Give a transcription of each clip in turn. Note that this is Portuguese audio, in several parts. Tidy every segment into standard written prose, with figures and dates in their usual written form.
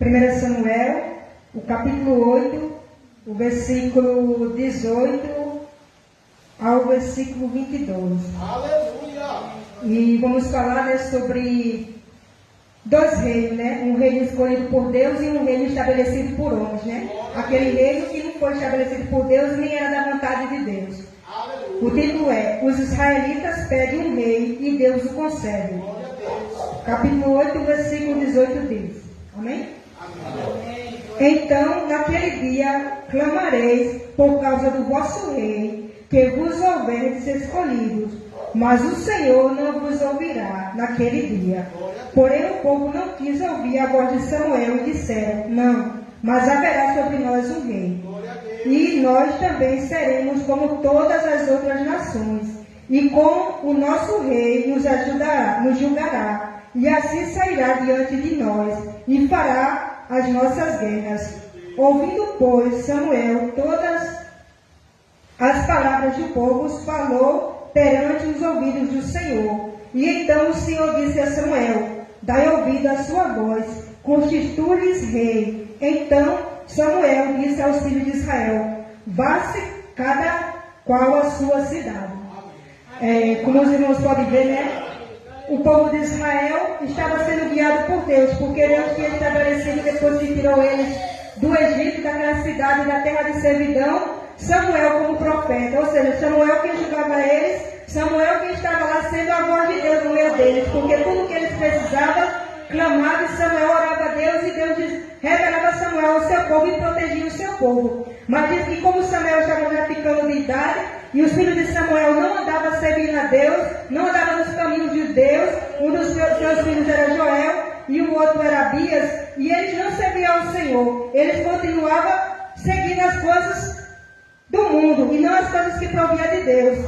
1 Samuel, o capítulo 8, o versículo 18 ao versículo 22. Aleluia! E vamos falar, né, sobre dois reinos, né? Um reino escolhido por Deus e um reino estabelecido por homens, né? Aquele reino que não foi estabelecido por Deus nem era da vontade de Deus. O título é: Os israelitas pedem um rei e Deus o concede. Capítulo 8, versículo 18 diz. Amém? Amém. Então, naquele dia, clamareis por causa do vosso rei, que vos houverdes escolhidos. Mas o Senhor não vos ouvirá naquele dia. Porém, o povo não quis ouvir a voz de Samuel e disseram: Não, mas haverá sobre nós um rei. E nós também seremos como todas as outras nações. E com o nosso rei nos ajudará, nos julgará. E assim sairá diante de nós e fará as nossas guerras. Ouvindo, pois, Samuel todas as palavras do povo, falou perante os ouvidos do Senhor. E então o Senhor disse a Samuel: Dai ouvido à sua voz, constitui-lhes rei. Então Samuel disse aos filhos de Israel: Vá-se cada qual a sua cidade. Como os irmãos podem ver, né? O povo de Israel estava sendo guiado por Deus, porque Deus tinha estabelecido, depois que tirou eles do Egito, daquela cidade, da terra de servidão, Samuel como profeta. Ou seja, Samuel quem julgava eles, Samuel quem estava lá sendo a voz de Deus no meio deles, porque tudo que eles precisavam, clamava, e Samuel orava a Deus, e Deus revelava a Samuel ao seu povo e protegia o seu povo. Mas diz que como Samuel estava já ficando de idade, e os filhos de Samuel não andavam servindo a Deus, não andavam nos caminhos de Deus, um dos seus filhos era Joel, e o outro era Abias, e eles não serviam ao Senhor, eles continuavam seguindo as coisas do mundo, e não as coisas que provinham de Deus.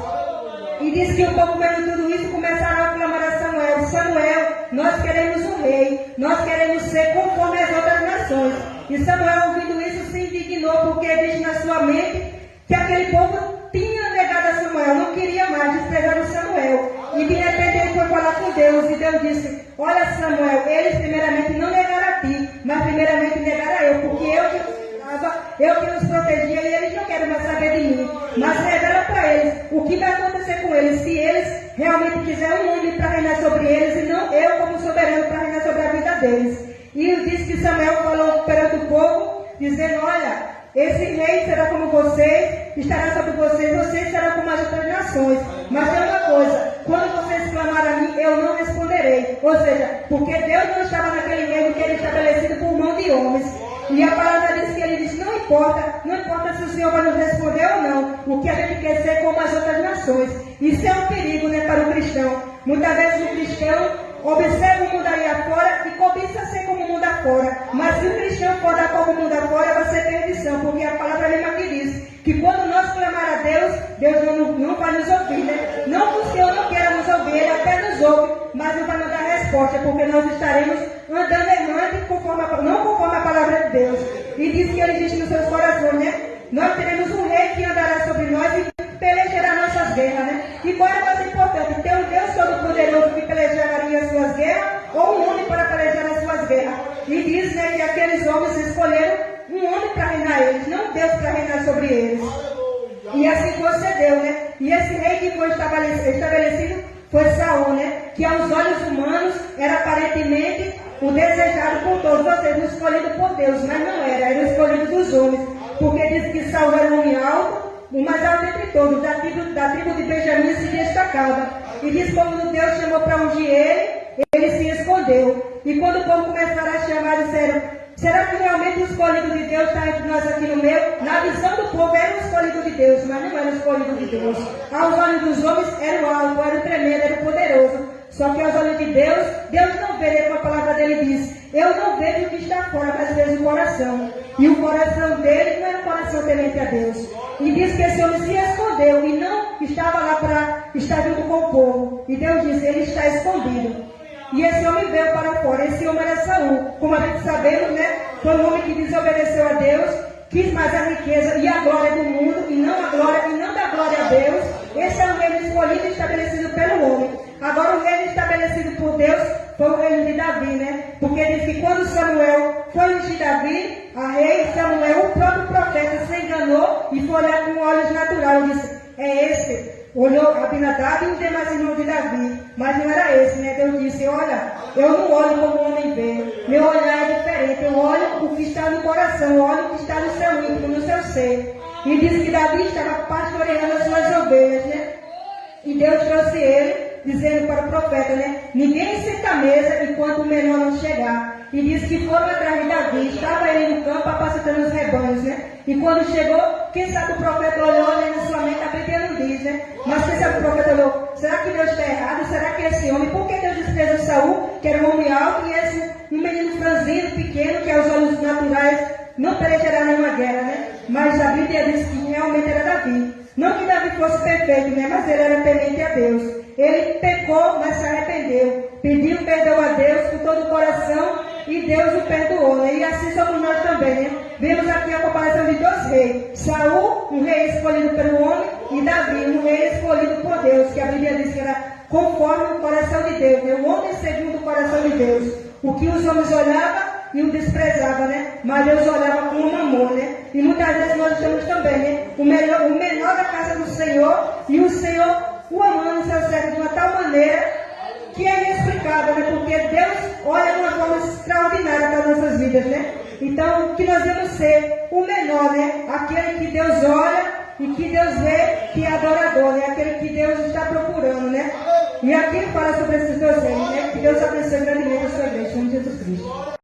E diz que o povo, vendo tudo isso, começaram a clamar a Samuel: Samuel, nós queremos um rei, nós queremos ser conforme as outras nações. E Samuel, ouvindo isso, se indignou, porque disse na sua mente que aquele povo tinha negado a Samuel, não queria mais, desprezaram Samuel. E de repente ele foi falar com Deus, e Deus disse: Olha, Samuel, eles primeiramente não negaram a ti, mas primeiramente negaram a eu, porque eu que os protegia, e eles não querem mais saber de mim. Mas revela para eles o que vai acontecer com eles, se eles realmente quiserem um homem para reinar sobre eles, e não eu como soberano para reinar sobre a vida deles. E disse que Samuel falou perante o povo, dizendo: Olha, esse rei será como vocês, estará sobre vocês, vocês serão como as outras nações. Mas tem uma coisa: quando vocês clamarem a mim, eu não responderei. Ou seja, porque Deus não estava naquele reino que ele estabelecido por mão de homens. E a palavra diz que ele diz: não importa se o Senhor vai nos responder ou não. O que a gente quer ser como as outras nações. Isso é um perigo, né, para o cristão. Muitas vezes o cristão observa o mundo aí afora e cobiça ser como o mundo afora. Mas se o cristão for dar como o mundo afora, vai ser perdição. Porque a palavra mesmo aqui diz que quando nós clamar a Deus, Deus não vai nos ouvir, né? Não que o Senhor não queira nos ouvir, Ele até nos ouve, mas não vai nos dar resposta, porque nós estaremos andando errante, não conforme a palavra de Deus. E diz que Ele diz nos seus corações, né? Nós teremos um rei que andará sobre nós e pelejará nossas guerras, né? E qual é o mais importante? Ter um Deus Todo-Poderoso que pelejaria as suas guerras, ou um homem para pelejar as suas guerras. E diz, né, que aqueles homens escolheram um homem para reinar eles, não Deus para reinar sobre eles. E assim procedeu, né? E esse rei que foi estabelecido foi Saul, né? Que aos olhos humanos era aparentemente o desejado por todos, ou seja, o escolhido por Deus, mas não era o escolhido dos homens. Porque diz que Saul era um homem alto, o mais alto entre todos, da tribo de Benjamim se destacava. E diz que quando Deus chamou para ungir ele se escondeu. E quando o povo começaram a chamar, disseram: será que realmente o escolhido de Deus está entre nós aqui no meio? Na visão do povo era o escolhido de Deus, mas não era o escolhido de Deus. Aos olhos dos homens era o alto, era o tremendo, era o poderoso. Só que aos olhos de Deus, Deus não vê, como a palavra dele diz: eu não vejo o que está fora, mas vejo o coração. E o coração dele não era um coração temente a Deus. E diz que esse homem se escondeu e não estava lá para estar junto com o povo. E Deus disse: ele está escondido. E esse homem veio para fora. Esse homem era Saul. Como a gente sabemos, né? Foi um homem que desobedeceu a Deus, quis mais a riqueza e a glória do mundo, e não da glória a Deus. Esse é um reino escolhido e estabelecido pelo homem. Agora o reino estabelecido por Deus foi o reino de Davi, né? Porque diz que quando Samuel foi ungir Davi, a rei Samuel, o próprio profeta, se enganou e foi olhar com olhos naturais e disse, é esse. Olhou Abinadab e os demais irmãos de Davi, mas não era esse, né? Deus disse, olha, eu não olho como o homem vê, meu olhar é diferente, eu olho o que está no coração, eu olho o que está no seu íntimo, no seu ser. E disse que Davi estava pastoreando as suas ovelhas, né? E Deus trouxe ele, dizendo para o profeta, né? Ninguém senta à mesa enquanto o menor não chegar. E disse que foram atrás de Davi, estava ele no campo apacentando os rebanhos, né? E quando chegou, quem sabe o profeta olhou, né, na sua mente, a Bíblia não diz, né? Mas quem sabe o profeta olhou, será que Deus está errado? Será que esse homem, por que Deus desprezou Saul, que era um homem alto, e esse um menino franzino, pequeno, que aos olhos naturais não perecerá nenhuma guerra, né? Mas a Bíblia diz que realmente era Davi. Não que Davi fosse perfeito, né? Mas ele era temente a Deus. Ele pecou, mas se arrependeu. Pediu perdão a Deus com todo o coração e Deus o perdoou, né? E assim somos nós também, né? Vemos aqui a comparação de dois reis. Saul, um rei escolhido pelo homem, e Davi, um rei escolhido por Deus, que a Bíblia diz que era conforme o coração de Deus, né? O homem segundo o coração de Deus. O que os homens olhavam e o desprezava, né? Mas Deus olhava com um amor, né? E muitas vezes nós estamos também, né? O menor da casa do Senhor, e o Senhor o amando em seu servo de uma tal maneira que é inexplicável, né? Porque Deus olha de uma forma extraordinária para as nossas vidas, né? Então, que nós devemos ser o menor, né? Aquele que Deus olha e que Deus vê que é adorador, né? Aquele que Deus está procurando, né? E aqui fala sobre esses dois reis, né? Que Deus abençoe grandemente a sua igreja, em nome de Jesus Cristo.